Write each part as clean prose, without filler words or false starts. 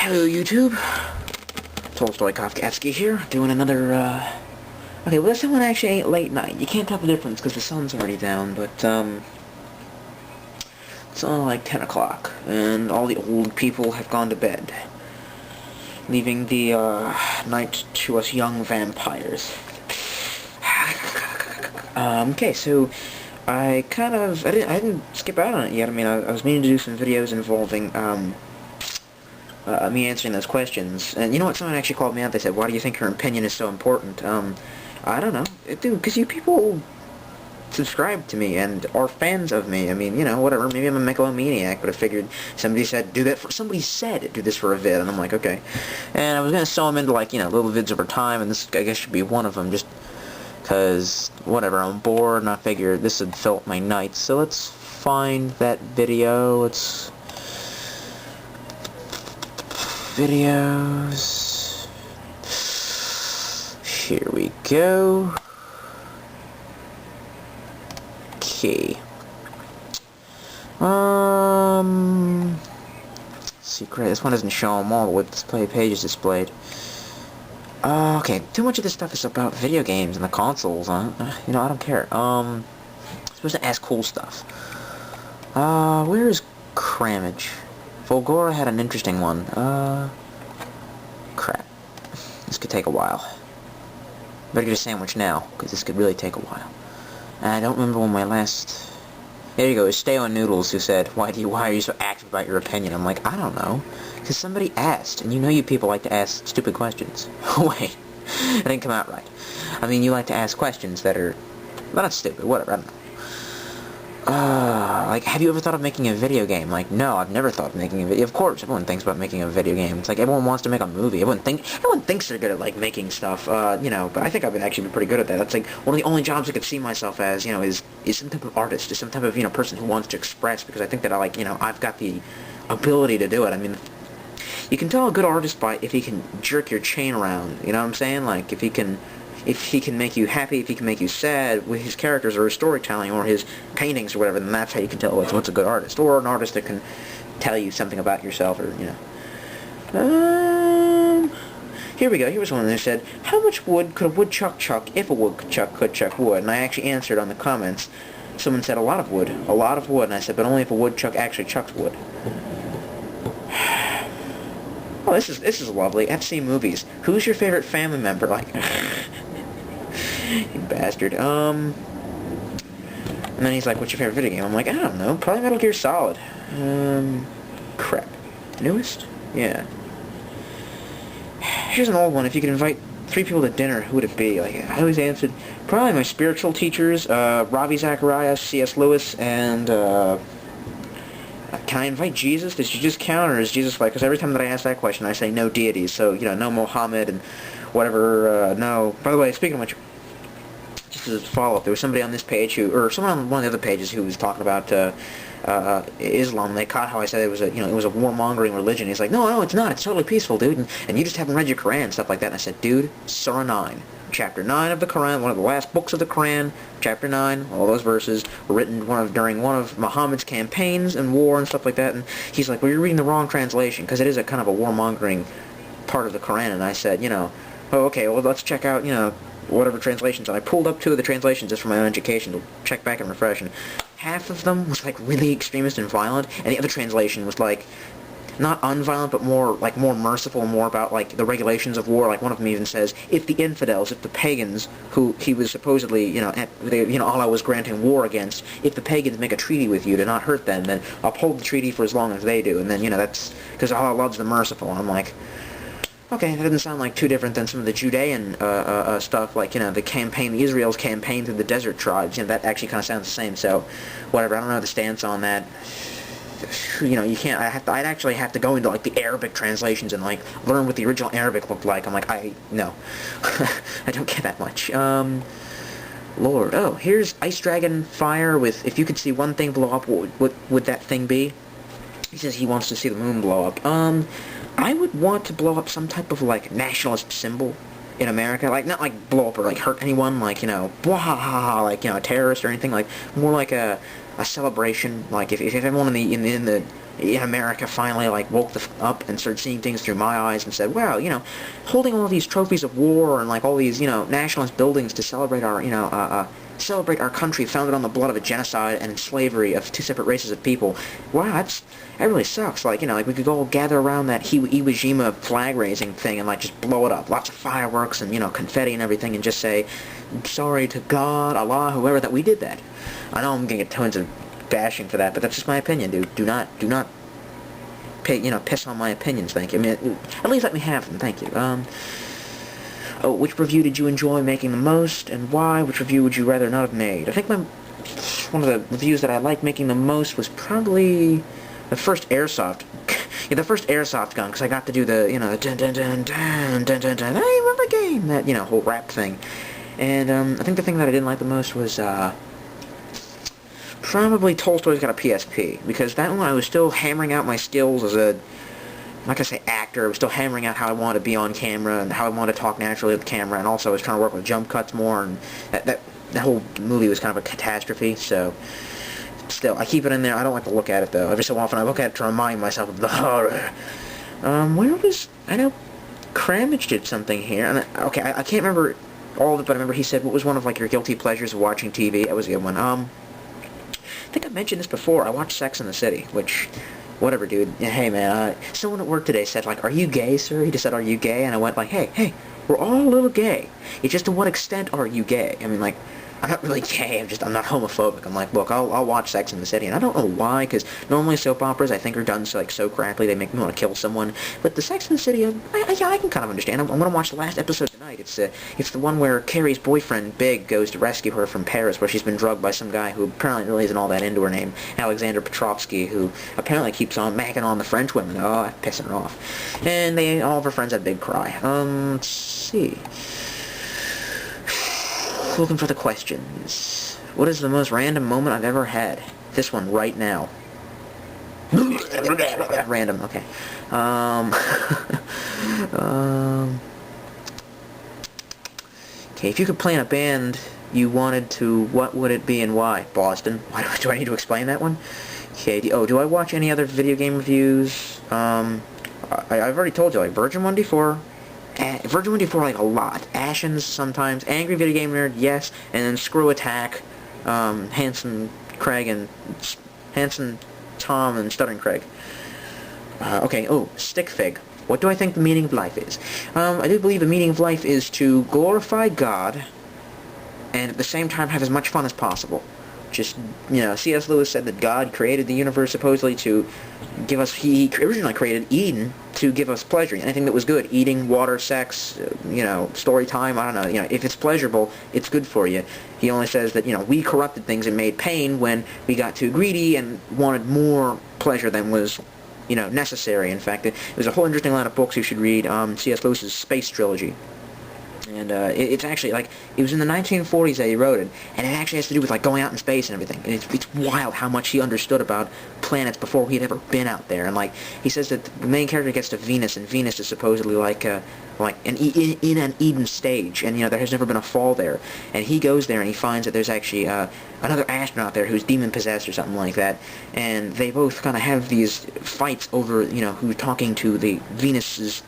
Hello YouTube, Tolstoy Kafkaevsky here, doing another, okay, well this one actually ain't late night. You can't tell the difference because the sun's already down, but, it's only like 10 o'clock, and all the old people have gone to bed, leaving the, night to us young vampires. Okay, so, I didn't skip out on it yet. I mean, I was meaning to do some videos involving, me answering those questions. And you know what? Someone actually called me out. They said, why do you think your opinion is so important? I don't know. Dude, because you people subscribe to me and are fans of me. I mean, you know, whatever. Maybe I'm a megalomaniac, but I figured somebody said, do this for a vid. And I'm like, okay. And I was going to sew them into, like, you know, little vids over time, and this, I guess, should be one of them, just because, whatever, I'm bored, and I figured this would fill up my nights. So let's find that video. Let's... videos. Here we go. Okay. Secret. This one doesn't show them all with display pages displayed. Okay. Too much of this stuff is about video games and the consoles, huh? You know, I don't care. I'm supposed to ask cool stuff. Where is Cramage? Volgora had an interesting one. Crap. This could take a while. Better get a sandwich now, because this could really take a while. And I don't remember when my last... There you go, it's Stay on Noodles who said, why are you so active about your opinion? I'm like, I don't know. Because somebody asked, and you know you people like to ask stupid questions. Wait, it didn't come out right. I mean, you like to ask questions that are... well, not stupid, whatever, I don't know. Like, have you ever thought of making a video game? Like, no, I've never thought of making a video. Of course, everyone thinks about making a video game. It's like everyone wants to make a movie. Everyone thinks they're good at, like, making stuff, you know, but I think I've actually been pretty good at that. That's, like, one of the only jobs I could see myself as, you know, is some type of artist, is some type of, you know, person who wants to express, because I think that I've got the ability to do it. I mean, you can tell a good artist by if he can jerk your chain around, you know what I'm saying? Like, if he can make you happy, if he can make you sad with his characters or his storytelling or his paintings or whatever, then that's how you can tell what's a good artist. Or an artist that can tell you something about yourself, or, you know. Here we go. Here was one that said, how much wood could a woodchuck chuck if a woodchuck could chuck wood? And I actually answered on the comments. Someone said a lot of wood. A lot of wood. And I said, but only if a woodchuck actually chucks wood. Oh, this is lovely. I've seen movies. Who's your favorite family member? Like... you bastard. And then he's like, what's your favorite video game? I'm like, I don't know, probably Metal Gear Solid. Crap. Newest? Yeah. Here's an old one. If you could invite 3 people to dinner, who would it be? Like, I always answered, probably my spiritual teachers, Ravi Zacharias, C.S. Lewis, and, can I invite Jesus? Does Jesus count, or is Jesus like... because every time that I ask that question, I say no deities, so, you know, no Mohammed, and whatever, no... By the way, speaking of which... just as a follow-up, there was somebody on this page who, or someone on one of the other pages who was talking about Islam. They caught how I said it was a warmongering religion. He's like, no, it's not. It's totally peaceful, dude. And you just haven't read your Quran and stuff like that. And I said, dude, Surah 9, Chapter 9 of the Quran, one of the last books of the Quran, Chapter 9. All those verses were written during one of Muhammad's campaigns and war and stuff like that. And he's like, well, you're reading the wrong translation, because it is a kind of a warmongering part of the Quran. And I said, you know, oh, okay, well, let's check out, you know, whatever translations. And I pulled up 2 of the translations just for my own education to check back and refresh, and half of them was like really extremist and violent, and the other translation was like not unviolent, but more merciful, more about like the regulations of war. Like one of them even says, if the infidels, if the pagans who he was supposedly, you know, Allah was granting war against, if the pagans make a treaty with you to not hurt them, then uphold the treaty for as long as they do. And then, you know, that's because Allah loves the merciful. And I'm like, okay, that doesn't sound like too different than some of the Judean stuff, like, you know, Israel's campaign through the desert tribes. You know, that actually kind of sounds the same. So, whatever. I don't know the stance on that. You know, you can't. I'd actually have to go into like the Arabic translations and like learn what the original Arabic looked like. I'm like, no, I don't get that much. Lord, oh, here's Ice Dragon Fire with, if you could see one thing blow up, what would that thing be? He says he wants to see the moon blow up. I would want to blow up some type of, like, nationalist symbol in America. Like, not, like, blow up or, like, hurt anyone, like, you know, like, you know, a terrorist or anything. Like, more like a celebration. Like, if everyone in the America finally like woke up and started seeing things through my eyes and said, wow, holding all these trophies of war and like all these, nationalist buildings to celebrate our, celebrate our country founded on the blood of a genocide and slavery of two separate races of people. Wow, that really sucks. Like, like we could all gather around that Iwo Jima flag raising thing and like just blow it up. Lots of fireworks and, confetti and everything, and just say, sorry to God, Allah, whoever, that we did that. I know I'm gonna get tons of bashing for that, but that's just my opinion, dude. Do not piss on my opinions, thank you. I mean, at least let me have them, thank you. Oh, which review did you enjoy making the most, and why? Which review would you rather not have made? I think one of the reviews that I liked making the most was probably the first Airsoft. Yeah, the first Airsoft gun, because I got to do the, the dun dun dun dun dun dun dun, I remember the game, that, whole rap thing. And, I think the thing that I didn't like the most was, probably Tolstoy's Got a PSP, because that one I was still hammering out my skills as a, I'm not going to say actor, I was still hammering out how I wanted to be on camera, and how I wanted to talk naturally with the camera, and also I was trying to work with jump cuts more, and that whole movie was kind of a catastrophe, so still, I keep it in there. I don't like to look at it, though. Every so often I look at it to remind myself of the horror. I know Kramage did something here, and okay, I can't remember all of it, but I remember he said, what was one of, like, your guilty pleasures of watching TV? That was a good one. I think I mentioned this before. I watched Sex and the City, which, whatever, dude. Hey, man, someone at work today said, like, are you gay, sir? He just said, are you gay? And I went, like, hey, we're all a little gay. It's just to what extent are you gay? I mean, like, I'm not really gay, I'm not homophobic. I'm like, look, I'll watch Sex and the City, and I don't know why, because normally soap operas, I think, are done so crappily, they make me want to kill someone, but the Sex and the City, I can kind of understand. I'm going to watch the last episode tonight. It's the one where Carrie's boyfriend, Big, goes to rescue her from Paris, where she's been drugged by some guy who apparently really isn't all that into her, name Alexander Petrovsky, who apparently keeps on macking on the French women. Oh, pissing her off. And all of her friends have a big cry. Let's see. Looking for the questions. What is the most random moment I've ever had? This one right now. Random, okay. Okay, if you could play in a band you wanted to, what would it be and why? Boston. Why do I need to explain that one? Okay, do I watch any other video game reviews? I've already told you, like Virgin 1D4. Virgin 1D4 like a lot. Ashens sometimes. Angry Video Game Nerd, yes. And then Screw Attack, Hanson Tom and Stuttering Craig. Okay, Stick Fig. What do I think the meaning of life is? I do believe the meaning of life is to glorify God and at the same time have as much fun as possible. Just, C.S. Lewis said that God created the universe supposedly to give us, he originally created Eden to give us pleasure. Anything that was good, eating, water, sex, story time, I don't know, if it's pleasurable, it's good for you. He only says that, we corrupted things and made pain when we got too greedy and wanted more pleasure than was, necessary. In fact, there's a whole interesting line of books you should read, C.S. Lewis's Space Trilogy. And it's actually, like, it was in the 1940s that he wrote it, and it actually has to do with, like, going out in space and everything. And it's wild how much he understood about planets before he had ever been out there. And, like, he says that the main character gets to Venus, and Venus is supposedly, like an Eden stage, and, there has never been a fall there. And he goes there, and he finds that there's actually another astronaut there who's demon-possessed or something like that. And they both kind of have these fights over, who's talking to the Venus's...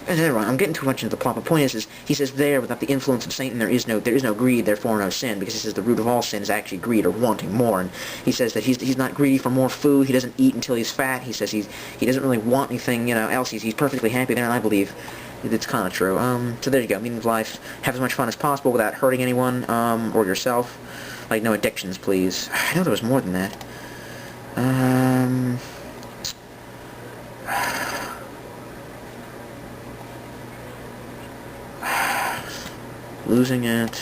Never mind, I'm getting too much into the plot. The point is he says there, without the influence of Satan, there is no greed, therefore no sin, because he says the root of all sin is actually greed, or wanting more. And he says that he's not greedy for more food, he doesn't eat until he's fat, he says he doesn't really want anything, else, he's perfectly happy there, and I believe it's kind of true. So there you go, meaning of life, have as much fun as possible without hurting anyone, or yourself. Like, no addictions, please. I know there was more than that. Losing it.